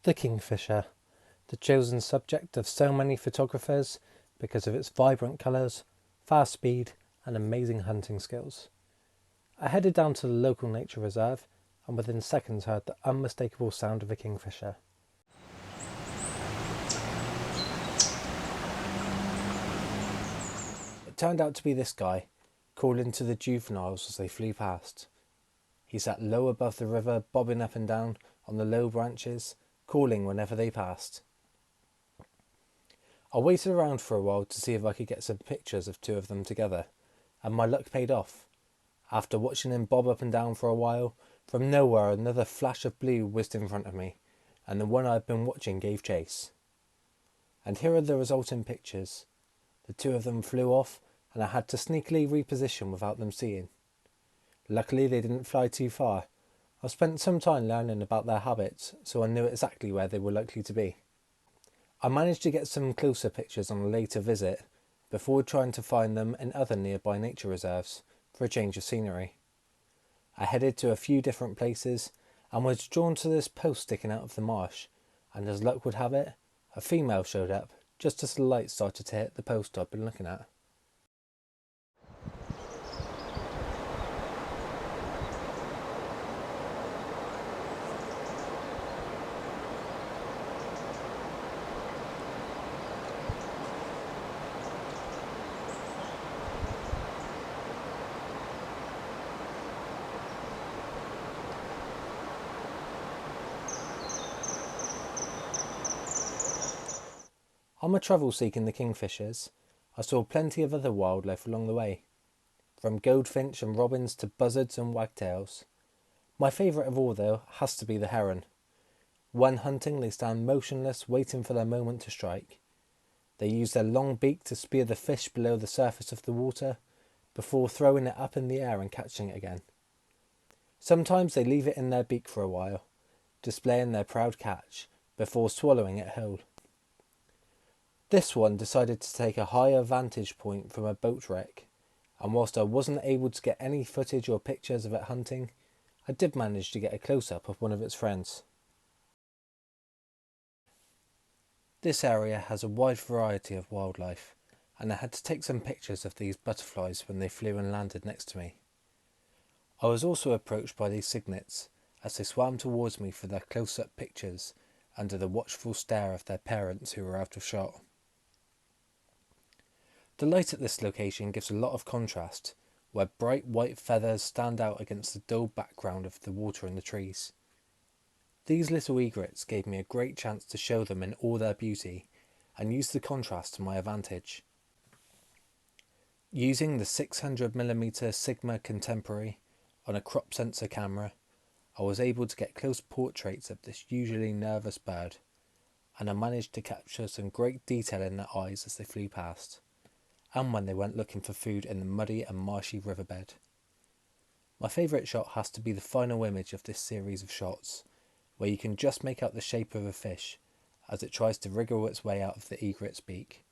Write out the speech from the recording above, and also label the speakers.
Speaker 1: The kingfisher, the chosen subject of so many photographers because of its vibrant colours, fast speed and amazing hunting skills. I headed down to the local nature reserve and within seconds heard the unmistakable sound of a kingfisher. It turned out to be this guy, calling to the juveniles as they flew past. He sat low above the river, bobbing up and down on the low branches, calling whenever they passed. I waited around for a while to see if I could get some pictures of two of them together, and my luck paid off. After watching him bob up and down for a while, from nowhere another flash of blue whizzed in front of me, and the one I had been watching gave chase. And here are the resulting pictures. The two of them flew off, and I had to sneakily reposition without them seeing. Luckily they didn't fly too far. I spent some time learning about their habits, so I knew exactly where they were likely to be. I managed to get some closer pictures on a later visit, before trying to find them in other nearby nature reserves, for a change of scenery. I headed to a few different places, and was drawn to this post sticking out of the marsh, and as luck would have it, a female showed up, just as the light started to hit the post I'd been looking at. On my travels seeking the kingfishers, I saw plenty of other wildlife along the way, from goldfinch and robins to buzzards and wagtails. My favourite of all, though, has to be the heron. When hunting, they stand motionless, waiting for their moment to strike. They use their long beak to spear the fish below the surface of the water, before throwing it up in the air and catching it again. Sometimes they leave it in their beak for a while, displaying their proud catch, before swallowing it whole. This one decided to take a higher vantage point from a boat wreck, and whilst I wasn't able to get any footage or pictures of it hunting, I did manage to get a close-up of one of its friends. This area has a wide variety of wildlife, and I had to take some pictures of these butterflies when they flew and landed next to me. I was also approached by these cygnets as they swam towards me for their close-up pictures under the watchful stare of their parents who were out of shot. The light at this location gives a lot of contrast, where bright white feathers stand out against the dull background of the water and the trees. These little egrets gave me a great chance to show them in all their beauty, and use the contrast to my advantage. Using the 600mm Sigma Contemporary on a crop sensor camera, I was able to get close portraits of this usually nervous bird, and I managed to capture some great detail in their eyes as they flew past, and when they went looking for food in the muddy and marshy riverbed. My favourite shot has to be the final image of this series of shots, where you can just make out the shape of a fish as it tries to wriggle its way out of the egret's beak.